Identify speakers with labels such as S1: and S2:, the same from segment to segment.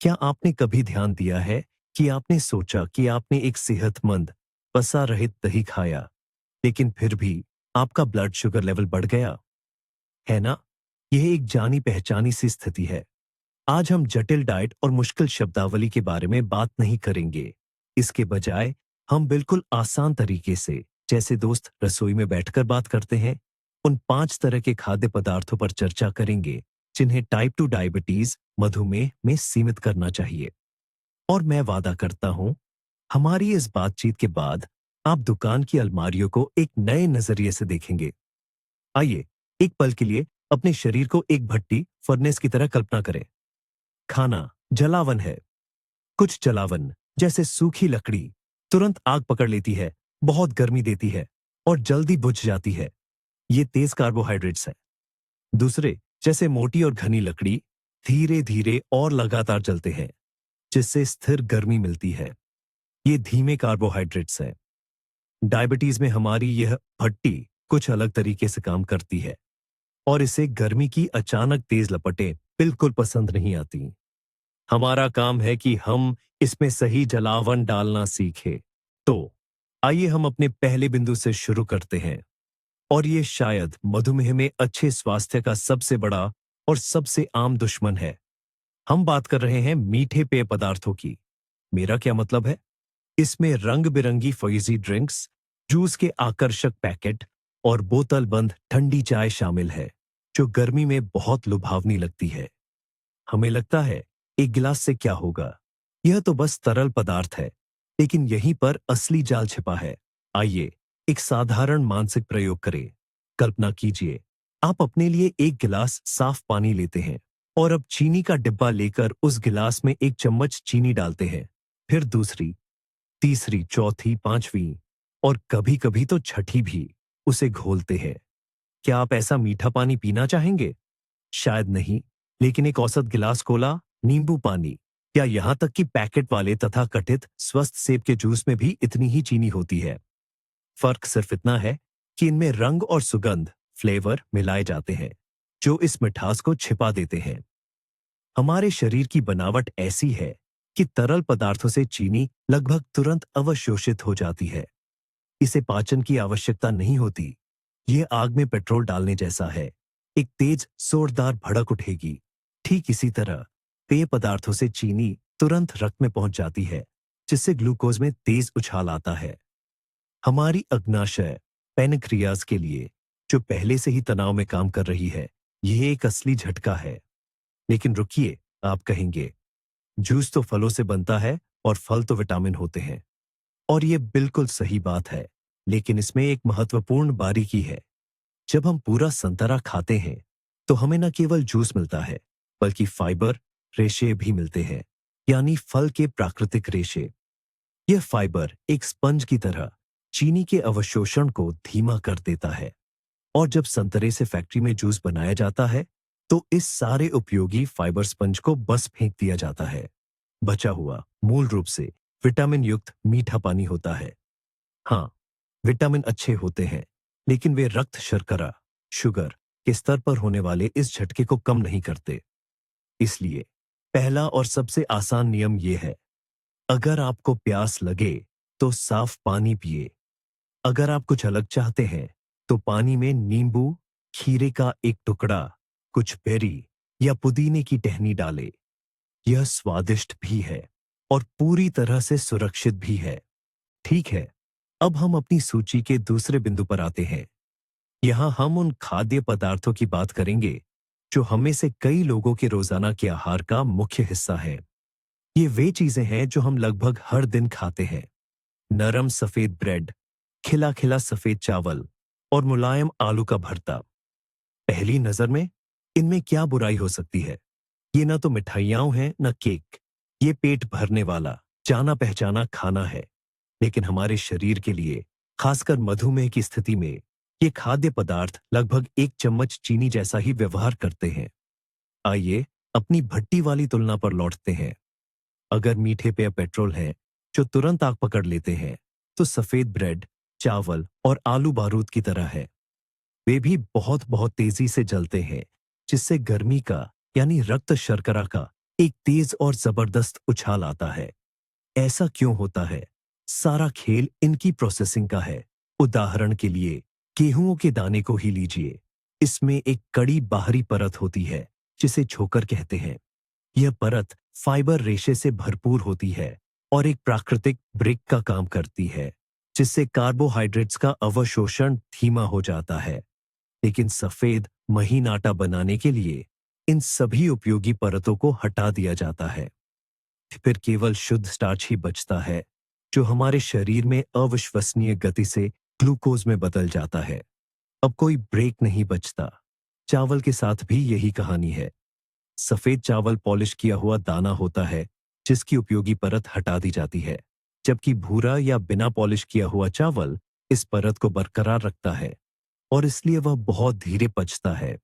S1: क्या आपने कभी ध्यान दिया है कि आपने सोचा कि आपने एक सेहतमंद, वसा रहित दही खाया, लेकिन फिर भी आपका ब्लड शुगर लेवल बढ़ गया? है ना? यह एक जानी पहचानी सी स्थिति है। आज हम जटिल डाइट और मुश्किल शब्दावली के बारे में बात नहीं करेंगे। इसके बजाय हम बिल्कुल आसान तरीके से, जैसे दोस्त रसोई में बैठकर बात करते हैं, उन 5 तरह के खाद्य पदार्थों पर चर्चा करेंगे जिन्हें टाइप 2 डायबिटीज, मधुमेह में सीमित करना चाहिए। और मैं वादा करता हूं, हमारी इस बातचीत के बाद आप दुकान की अलमारियों को एक नए नजरिए से देखेंगे। आइए, एक पल के लिए अपने शरीर को एक भट्टी, फर्नेस की तरह कल्पना करें। खाना जलावन है। कुछ जलावन, जैसे सूखी लकड़ी, तुरंत आग पकड़ लेती है, बहुत गर्मी देती है और जल्दी बुझ जाती है। ये तेज कार्बोहाइड्रेट्स है। दूसरे, जैसे मोटी और घनी लकड़ी, धीरे धीरे और लगातार जलते हैं, जिससे स्थिर गर्मी मिलती है। ये धीमे कार्बोहाइड्रेट्स हैं। डायबिटीज में हमारी यह भट्टी कुछ अलग तरीके से काम करती है और इसे गर्मी की अचानक तेज लपटें बिल्कुल पसंद नहीं आती। हमारा काम है कि हम इसमें सही जलावन डालना सीखें। तो आइए हम अपने पहले बिंदु से शुरू करते हैं, और ये शायद मधुमेह में अच्छे स्वास्थ्य का सबसे बड़ा और सबसे आम दुश्मन है। हम बात कर रहे हैं मीठे पेय पदार्थों की। मेरा क्या मतलब है? इसमें रंग बिरंगी फॉइजी ड्रिंक्स, जूस के आकर्षक पैकेट और बोतल बंद ठंडी चाय शामिल है, जो गर्मी में बहुत लुभावनी लगती है। हमें लगता है, एक गिलास से क्या होगा? यह तो बस तरल पदार्थ है, लेकिन यहीं पर असली जाल छिपा है। आइए, एक साधारण मानसिक प्रयोग करें। कल्पना कीजिए, आप अपने लिए एक गिलास साफ पानी लेते हैं और अब चीनी का डिब्बा लेकर उस गिलास में एक चम्मच चीनी डालते हैं। फिर दूसरी, तीसरी, चौथी, पांचवी और कभी-कभी तो छठी भी उसे घोलते हैं। क्या आप ऐसा मीठा पानी पीना चाहेंगे? शायद नहीं, लेकिन एक औसत गिलास कोला, नींबू पानी या यहां तक कि पैकेट वाले तथा कथित स्वस्थ सेब के जूस में भी इतनी ही चीनी होती है। फर्क सिर्फ इतना है कि इनमें रंग और सुगंध, फ्लेवर मिलाए जाते हैं, जो इस मिठास को छिपा देते हैं। हमारे शरीर की बनावट ऐसी है कि तरल पदार्थों से चीनी लगभग तुरंत अवशोषित हो जाती है। इसे पाचन की आवश्यकता नहीं होती। यह आग में पेट्रोल डालने जैसा है। एक तेज जोरदार भड़क उठेगी। ठीक इसी तरह पेय पदार्थों से चीनी तुरंत रक्त में पहुंच जाती है, जिससे ग्लूकोज में तेज उछाल आता है। हमारी अग्नाशय पैनक्रियाज के लिए, जो पहले से ही तनाव में काम कर रही है, यह एक असली झटका है। लेकिन रुकिए, आप कहेंगे, जूस तो फलों से बनता है और फल तो विटामिन होते हैं। और यह बिल्कुल सही बात है, लेकिन इसमें एक महत्वपूर्ण बारीकी है। जब हम पूरा संतरा खाते हैं, तो हमें न केवल जूस मिलता है, बल्कि फाइबर, रेशे भी मिलते हैं, यानी फल के प्राकृतिक रेशे। यह फाइबर एक स्पंज की तरह चीनी के अवशोषण को धीमा कर देता है, और जब संतरे से फैक्ट्री में जूस बनाया जाता है, तो इस सारे उपयोगी फाइबर स्पंज को बस फेंक दिया जाता है। बचा हुआ मूल रूप से विटामिन युक्त मीठा पानी होता है। हाँ, विटामिन अच्छे होते हैं, लेकिन वे रक्त शर्करा, शुगर के स्तर पर होने वाले इस झटके को कम नहीं करते। इसलिए पहला और सबसे आसान नियम यह है, अगर आपको प्यास लगे तो साफ पानी पिए। अगर आप कुछ अलग चाहते हैं, तो पानी में नींबू, खीरे का एक टुकड़ा, कुछ बेरी या पुदीने की टहनी डालें। यह स्वादिष्ट भी है और पूरी तरह से सुरक्षित भी है। ठीक है, अब हम अपनी सूची के दूसरे बिंदु पर आते हैं। यहां हम उन खाद्य पदार्थों की बात करेंगे जो हम में से कई लोगों के रोजाना के आहार का मुख्य हिस्सा है। ये वे चीजें हैं जो हम लगभग हर दिन खाते हैं। नरम सफेद ब्रेड, खिला खिला सफेद चावल और मुलायम आलू का भरता। पहली नजर में इनमें क्या बुराई हो सकती है? ये ना तो मिठाइयाँ हैं, ना केक। ये पेट भरने वाला, जाना पहचाना खाना है। लेकिन हमारे शरीर के लिए, खासकर मधुमेह की स्थिति में, ये खाद्य पदार्थ लगभग एक चम्मच चीनी जैसा ही व्यवहार करते हैं। आइए अपनी भट्टी वाली तुलना पर लौटते हैं। अगर मीठे पेय पेट्रोल हैं, जो तुरंत आग पकड़ लेते हैं, तो सफेद ब्रेड, चावल और आलू बारूद की तरह है। वे भी बहुत बहुत तेजी से जलते हैं, जिससे गर्मी का, यानी रक्त शर्करा का एक तेज और जबरदस्त उछाल आता है। ऐसा क्यों होता है? सारा खेल इनकी प्रोसेसिंग का है। उदाहरण के लिए गेहूं के दाने को ही लीजिए। इसमें एक कड़ी बाहरी परत होती है जिसे छोकर कहते हैं। यह परत फाइबर रेशे से भरपूर होती है और एक प्राकृतिक ब्रेक का काम करती है, जिससे कार्बोहाइड्रेट्स का अवशोषण धीमा हो जाता है। लेकिन सफेद महीन आटा बनाने के लिए इन सभी उपयोगी परतों को हटा दिया जाता है। फिर केवल शुद्ध स्टार्च ही बचता है, जो हमारे शरीर में अविश्वसनीय गति से ग्लूकोज में बदल जाता है। अब कोई ब्रेक नहीं बचता। चावल के साथ भी यही कहानी है। सफेद चावल पॉलिश किया हुआ दाना होता है, जिसकी उपयोगी परत हटा दी जाती है, जबकि भूरा या बिना पॉलिश किया हुआ चावल इस परत को बरकरार रखता है और इसलिए वह बहुत धीरे पचता है।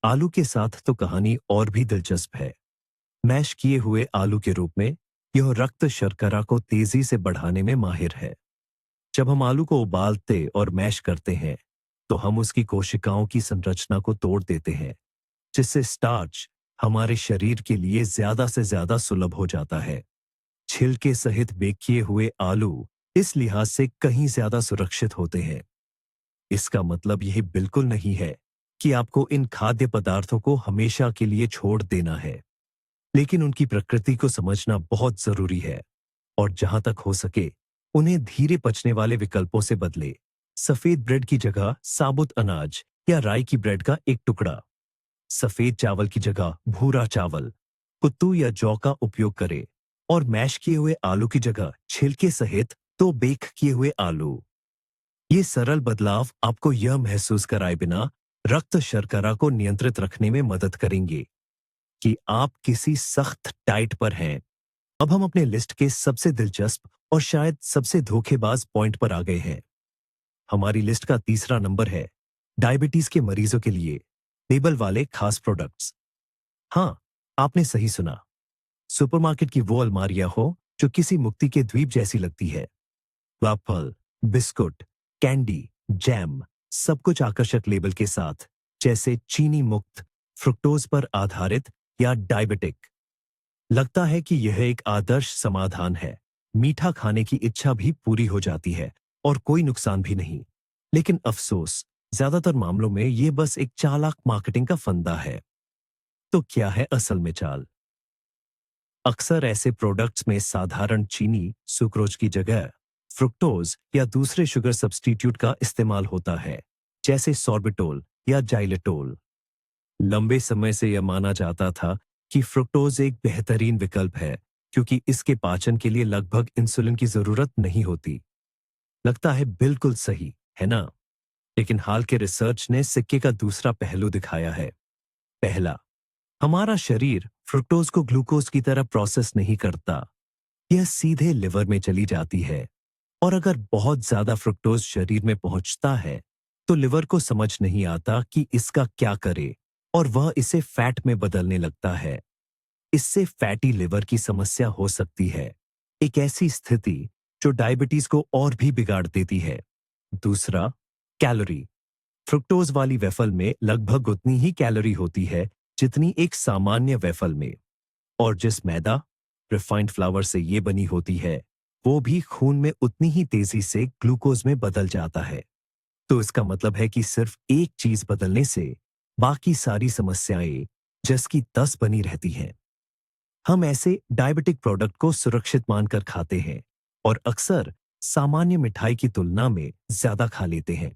S1: आलू के साथ तो कहानी और भी दिलचस्प है। मैश किए हुए आलू के रूप में यह रक्त शर्करा को तेजी से बढ़ाने में माहिर है। जब हम आलू को उबालते और मैश करते हैं, तो हम उसकी कोशिकाओं की संरचना को तोड़ देते हैं, जिससे स्टार्च हमारे शरीर के लिए ज्यादा से ज्यादा सुलभ हो जाता है। छिलके सहित बेक किए हुए आलू इस लिहाज से कहीं ज्यादा सुरक्षित होते हैं। इसका मतलब यह बिल्कुल नहीं है कि आपको इन खाद्य पदार्थों को हमेशा के लिए छोड़ देना है, लेकिन उनकी प्रकृति को समझना बहुत जरूरी है और जहां तक हो सके उन्हें धीरे पचने वाले विकल्पों से बदले। सफेद ब्रेड की जगह साबुत अनाज या राई की ब्रेड का एक टुकड़ा, सफेद चावल की जगह भूरा चावल, कुत्तू या जौ का उपयोग करें और मैश किए हुए आलू की जगह छिलके सहित तो बेक किए हुए आलू। ये सरल बदलाव आपको यह महसूस कराए बिना रक्त शर्करा को नियंत्रित रखने में मदद करेंगे कि आप किसी सख्त डाइट पर हैं। अब हम अपने लिस्ट के सबसे दिलचस्प और शायद सबसे धोखेबाज पॉइंट पर आ गए हैं। हमारी लिस्ट का तीसरा नंबर है डायबिटीज के मरीजों के लिए लेबल वाले खास प्रोडक्ट्स। हाँ, आपने सही सुना। सुपरमार्केट की वो अलमारियां हो जो किसी मुक्ति के द्वीप जैसी लगती है। वाफल, बिस्कुट, कैंडी, जैम, सब कुछ आकर्षक लेबल के साथ, जैसे चीनी मुक्त, फ्रुक्टोज पर आधारित या डायबिटिक। लगता है कि यह एक आदर्श समाधान है। मीठा खाने की इच्छा भी पूरी हो जाती है और कोई नुकसान भी नहीं। लेकिन अफसोस, ज्यादातर मामलों में यह बस एक चालाक मार्केटिंग का फंदा है। तो क्या है असल में चाल? अक्सर ऐसे प्रोडक्ट्स में साधारण चीनी सुक्रोज की जगह फ्रुक्टोज या दूसरे शुगर सब्स्टिट्यूट का इस्तेमाल होता है, जैसे सॉर्बिटोल या जाइलेटोल। लंबे समय से यह माना जाता था कि फ्रुक्टोज एक बेहतरीन विकल्प है, क्योंकि इसके पाचन के लिए लगभग इंसुलिन की जरूरत नहीं होती। लगता है बिल्कुल सही, है ना? लेकिन हाल के रिसर्च ने सिक्के का दूसरा पहलू दिखाया है। पहला, हमारा शरीर फ्रुक्टोज को ग्लूकोज की तरह प्रोसेस नहीं करता। यह सीधे लिवर में चली जाती है और अगर बहुत ज्यादा फ्रुक्टोज शरीर में पहुंचता है, तो लिवर को समझ नहीं आता कि इसका क्या करे और वह इसे फैट में बदलने लगता है। इससे फैटी लिवर की समस्या हो सकती है, एक ऐसी स्थिति जो डायबिटीज को और भी बिगाड़ देती है। दूसरा, कैलोरी। फ्रुक्टोज वाली वेफल में लगभग उतनी ही कैलोरी होती है जितनी एक सामान्य वेफल में, और जिस मैदा रिफाइंड फ्लावर से ये बनी होती है, वो भी खून में उतनी ही तेजी से ग्लूकोज में बदल जाता है। तो इसका मतलब है कि सिर्फ एक चीज बदलने से बाकी सारी समस्याएं जस की तस बनी रहती हैं। हम ऐसे डायबिटिक प्रोडक्ट को सुरक्षित मानकर खाते हैं और अक्सर सामान्य मिठाई की तुलना में ज्यादा खा लेते हैं।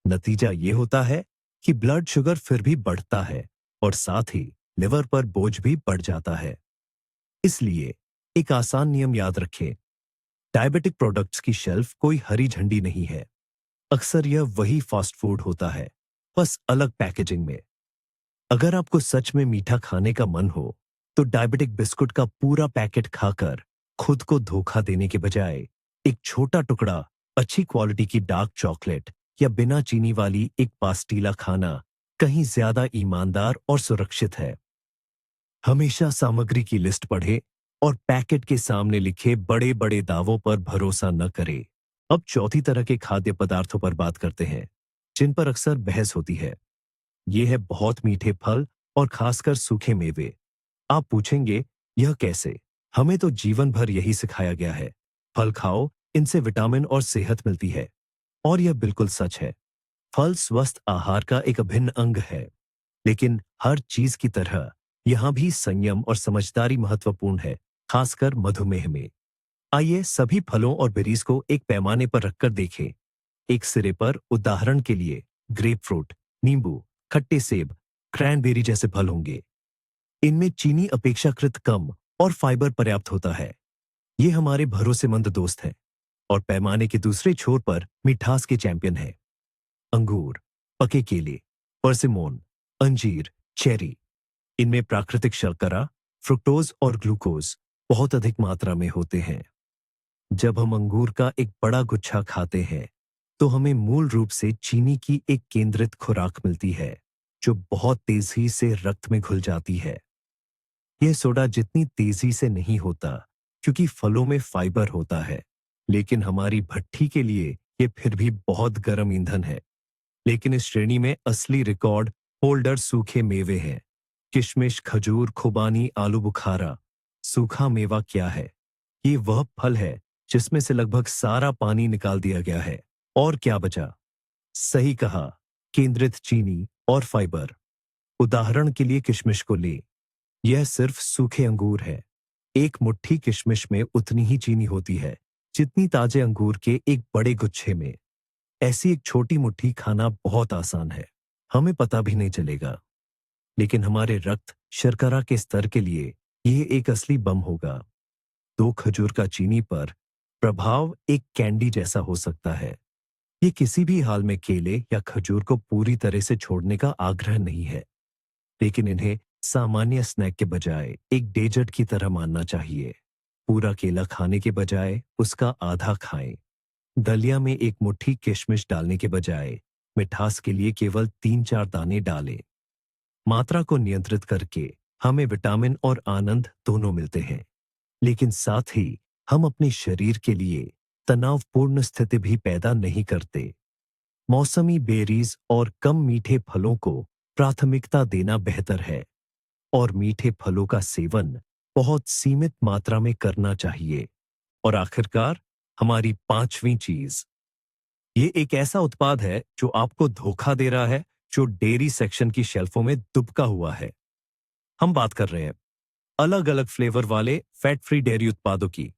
S1: नतीजा ये होता है कि ब्लड शुगर फिर भी बढ़ता है और साथ ही लिवर पर बोझ भी बढ़ जाता है। इसलिए एक आसान नियम याद रखें, डायबिटिक प्रोडक्ट्स की शेल्फ कोई हरी झंडी नहीं है। अक्सर यह वही फास्ट फूड होता है, बस अलग पैकेजिंग में। अगर आपको सच में मीठा खाने का मन हो, तो डायबिटिक बिस्कुट का पूरा पैकेट खाकर खुद को धोखा देने के बजाय एक छोटा टुकड़ा अच्छी क्वालिटी की डार्क चॉकलेट या बिना चीनी वाली एक पास्टीला खाना कहीं ज्यादा ईमानदार और सुरक्षित है। हमेशा सामग्री की लिस्ट पढ़े और पैकेट के सामने लिखे बड़े बड़े दावों पर भरोसा न करें। अब चौथी तरह के खाद्य पदार्थों पर बात करते हैं, जिन पर अक्सर बहस होती है। ये है बहुत मीठे फल और खासकर सूखे मेवे। आप पूछेंगे, यह कैसे? हमें तो जीवन भर यही सिखाया गया है। फल खाओ, इनसे विटामिन और सेहत मिलती है। और यह बिल्कुल सच है। फल स्वस्थ आहार का एक अभिन्न अंग है। लेकिन हर चीज की तरह यहां भी संयम और समझदारी महत्वपूर्ण है, खासकर मधुमेह में। आइए सभी फलों और बेरीज को एक पैमाने पर रखकर देखें। एक सिरे पर उदाहरण के लिए ग्रेपफ्रूट, नींबू, खट्टे सेब, क्रैनबेरी जैसे फल होंगे। इनमें चीनी अपेक्षाकृत कम और फाइबर पर्याप्त होता है। ये हमारे भरोसेमंद दोस्त हैं। और पैमाने के दूसरे छोर पर मिठास के चैंपियन हैं। अंगूर, पके केले, परसिमोन, अंजीर, चेरी। इनमें प्राकृतिक शर्करा, फ्रुक्टोज और ग्लूकोज बहुत अधिक मात्रा में होते हैं। जब हम अंगूर का एक बड़ा गुच्छा खाते हैं, तो हमें मूल रूप से चीनी की एक केंद्रित खुराक मिलती है, जो बहुत तेजी से रक्त में घुल जाती है। यह सोडा जितनी तेजी से नहीं होता, क्योंकि फलों में फाइबर होता है, लेकिन हमारी भट्ठी के लिए ये फिर भी बहुत गर्म ईंधन है। लेकिन इस श्रेणी में असली रिकॉर्ड होल्डर सूखे मेवे हैं। किशमिश, खजूर, खुबानी, आलू बुखारा। सूखा मेवा क्या है? ये वह फल है जिसमें से लगभग सारा पानी निकाल दिया गया है। और क्या बचा? सही कहा, केंद्रित चीनी और फाइबर। उदाहरण के लिए किशमिश को ले। यह सिर्फ सूखे अंगूर है। एक मुट्ठी किशमिश में उतनी ही चीनी होती है जितनी ताजे अंगूर के एक बड़े गुच्छे में। ऐसी एक छोटी मुट्ठी खाना बहुत आसान है, हमें पता भी नहीं चलेगा। लेकिन हमारे रक्त शर्करा के स्तर के लिए यह एक असली बम होगा। 2 खजूर का चीनी पर प्रभाव एक कैंडी जैसा हो सकता है। ये किसी भी हाल में केले या खजूर को पूरी तरह से छोड़ने का आग्रह नहीं है, लेकिन इन्हें सामान्य स्नैक के बजाय एक डेजर्ट की तरह मानना चाहिए। पूरा केला खाने के बजाय उसका आधा खाएं। दलिया में एक मुट्ठी किशमिश डालने के बजाय मिठास के लिए केवल 3-4 दाने डालें। मात्रा को नियंत्रित करके हमें विटामिन और आनंद दोनों मिलते हैं, लेकिन साथ ही हम अपने शरीर के लिए तनावपूर्ण स्थिति भी पैदा नहीं करते। मौसमी बेरीज और कम मीठे फलों को प्राथमिकता देना बेहतर है, और मीठे फलों का सेवन बहुत सीमित मात्रा में करना चाहिए। और आखिरकार, हमारी 5वीं चीज, ये एक ऐसा उत्पाद है जो आपको धोखा दे रहा है, जो डेयरी सेक्शन की शेल्फों में दुबका हुआ है। हम बात कर रहे हैं अलग अलग फ्लेवर वाले फैट फ्री डेयरी उत्पादों की।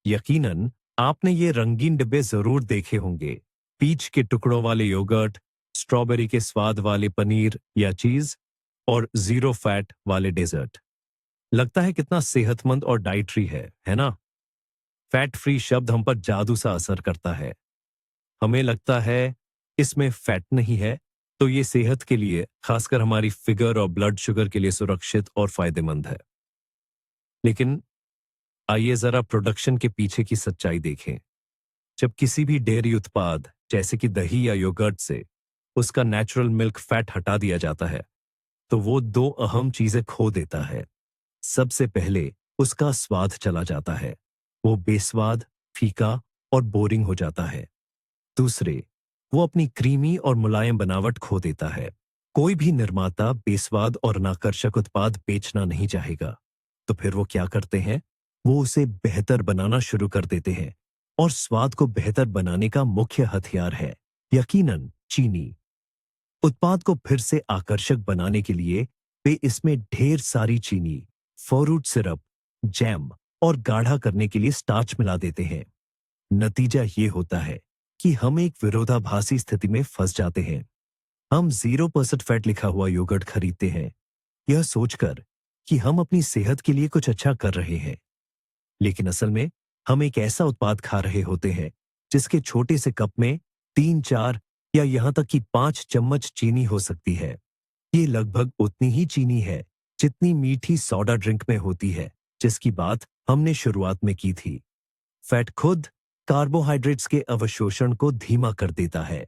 S1: यकीनन आपने ये रंगीन डिब्बे जरूर देखे होंगे। पीच के टुकड़ों वाले योगर्ट, स्ट्रॉबेरी के स्वाद वाले पनीर या चीज, और जीरो फैट वाले डेजर्ट। लगता है कितना सेहतमंद और डाइटरी है ना? फैट फ्री शब्द हम पर जादू सा असर करता है। हमें लगता है इसमें फैट नहीं है, तो ये सेहत के लिए, खासकर हमारी फिगर और ब्लड शुगर के लिए सुरक्षित और फायदेमंद है। लेकिन आइए जरा प्रोडक्शन के पीछे की सच्चाई देखें। जब किसी भी डेयरी उत्पाद जैसे कि दही या योगर्ट से उसका नेचुरल मिल्क फैट हटा दिया जाता है, तो वो 2 अहम चीजें खो देता है। सबसे पहले उसका स्वाद चला जाता है। वो बेस्वाद, फीका और बोरिंग हो जाता है। दूसरे, वो अपनी क्रीमी और मुलायम बनावट खो देता है। कोई भी निर्माता बेस्वाद और अनाकर्षक उत्पाद बेचना नहीं चाहेगा, तो फिर वो क्या करते हैं? वो उसे बेहतर बनाना शुरू कर देते हैं। और स्वाद को बेहतर बनाने का मुख्य हथियार है, यकीनन, चीनी। उत्पाद को फिर से आकर्षक बनाने के लिए वे इसमें ढेर सारी चीनी, फ्रूट सिरप, जैम और गाढ़ा करने के लिए स्टार्च मिला देते हैं। नतीजा ये होता है कि हम एक विरोधाभासी स्थिति में फंस जाते हैं। हम 0% फैट लिखा हुआ योगर्ट खरीदते हैं, यह सोचकर कि हम अपनी सेहत के लिए कुछ अच्छा कर रहे हैं। लेकिन असल में हम एक ऐसा उत्पाद खा रहे होते हैं जिसके छोटे से कप में 3-4 या यहां तक कि 5 चम्मच चीनी हो सकती है। ये लगभग उतनी ही चीनी है जितनी मीठी सोडा ड्रिंक में होती है, जिसकी बात हमने शुरुआत में की थी। फैट खुद कार्बोहाइड्रेट्स के अवशोषण को धीमा कर देता है।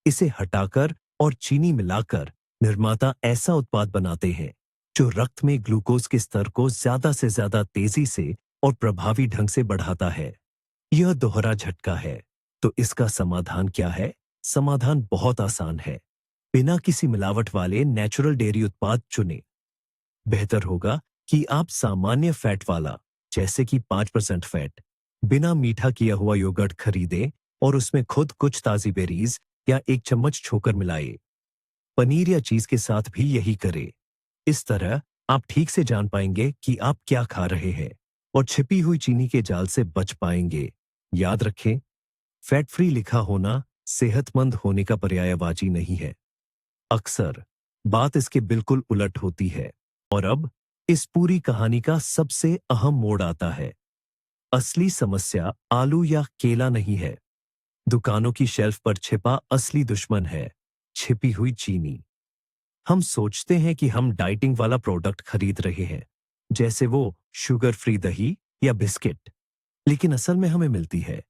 S1: इसे हटाकर और चीनी मिलाकर निर्माता ऐसा उत्पाद बनाते हैं जो रक्त में ग्लूकोज के स्तर को ज्यादा से ज्यादा तेजी से और प्रभावी ढंग से बढ़ाता है। यह दोहरा झटका है। तो इसका समाधान क्या है? समाधान बहुत आसान है। बिना किसी मिलावट वाले नेचुरल डेयरी उत्पाद चुनें। बेहतर होगा कि आप सामान्य फैट वाला, जैसे कि 5% फैट, बिना मीठा किया हुआ योगर्ट खरीदें और उसमें खुद कुछ ताज़ी बेरीज या एक चम्मच छोकर मिलाएं। पनीर या चीज के साथ भी यही करें। इस तरह आप ठीक से जान पाएंगे कि आप क्या खा रहे हैं और छिपी हुई चीनी के जाल से बच पाएंगे। याद रखें, फैट फ्री लिखा होना सेहतमंद होने का पर्यायवाची नहीं है। अक्सर बात इसके बिल्कुल उलट होती है। और अब इस पूरी कहानी का सबसे अहम मोड़ आता है। असली समस्या आलू या केला नहीं है। दुकानों की शेल्फ पर छिपा असली दुश्मन है छिपी हुई चीनी। हम सोचते हैं कि हम डाइटिंग वाला प्रोडक्ट खरीद रहे हैं, जैसे वो शुगर फ्री दही या बिस्किट, लेकिन असल में हमें मिलती है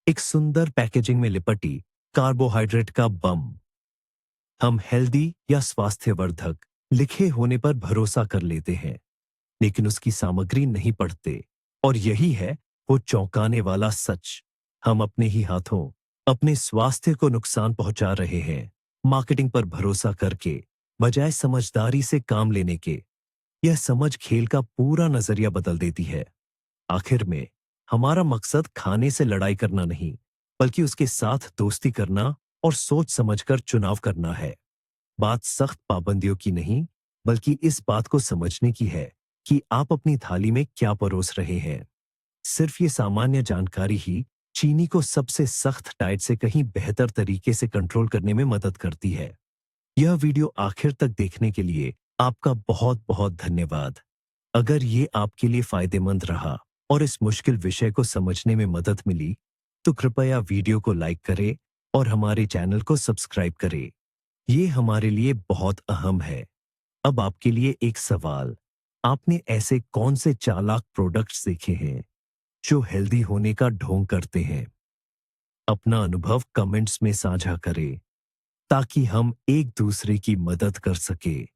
S1: एक सुंदर पैकेजिंग में लिपटी कार्बोहाइड्रेट का बम। हम हेल्दी या स्वास्थ्यवर्धक लिखे होने पर भरोसा कर लेते हैं, लेकिन उसकी सामग्री नहीं पढ़ते। और यही है वो चौंकाने वाला सच। हम अपने ही हाथों अपने स्वास्थ्य को नुकसान पहुंचा रहे हैं, मार्केटिंग पर भरोसा करके, बजाय समझदारी से काम लेने के। यह समझ खेल का पूरा नजरिया बदल देती है। आखिर में हमारा मकसद खाने से लड़ाई करना नहीं, बल्कि उसके साथ दोस्ती करना और सोच समझकर चुनाव करना है। बात सख्त पाबंदियों की नहीं, बल्कि इस बात को समझने की है कि आप अपनी थाली में क्या परोस रहे हैं। सिर्फ ये सामान्य जानकारी ही चीनी को सबसे सख्त डाइट से कहीं बेहतर तरीके से कंट्रोल करने में मदद करती है। यह वीडियो आखिर तक देखने के लिए आपका बहुत बहुत धन्यवाद। अगर ये आपके लिए फायदेमंद रहा और इस मुश्किल विषय को समझने में मदद मिली, तो कृपया वीडियो को लाइक करें और हमारे चैनल को सब्सक्राइब करें। ये हमारे लिए बहुत अहम है। अब आपके लिए एक सवाल। आपने ऐसे कौन से चालाक प्रोडक्ट्स देखे हैं जो हेल्दी होने का ढोंग करते हैं? अपना अनुभव कमेंट्स में साझा करें ताकि हम एक दूसरे की मदद कर सके।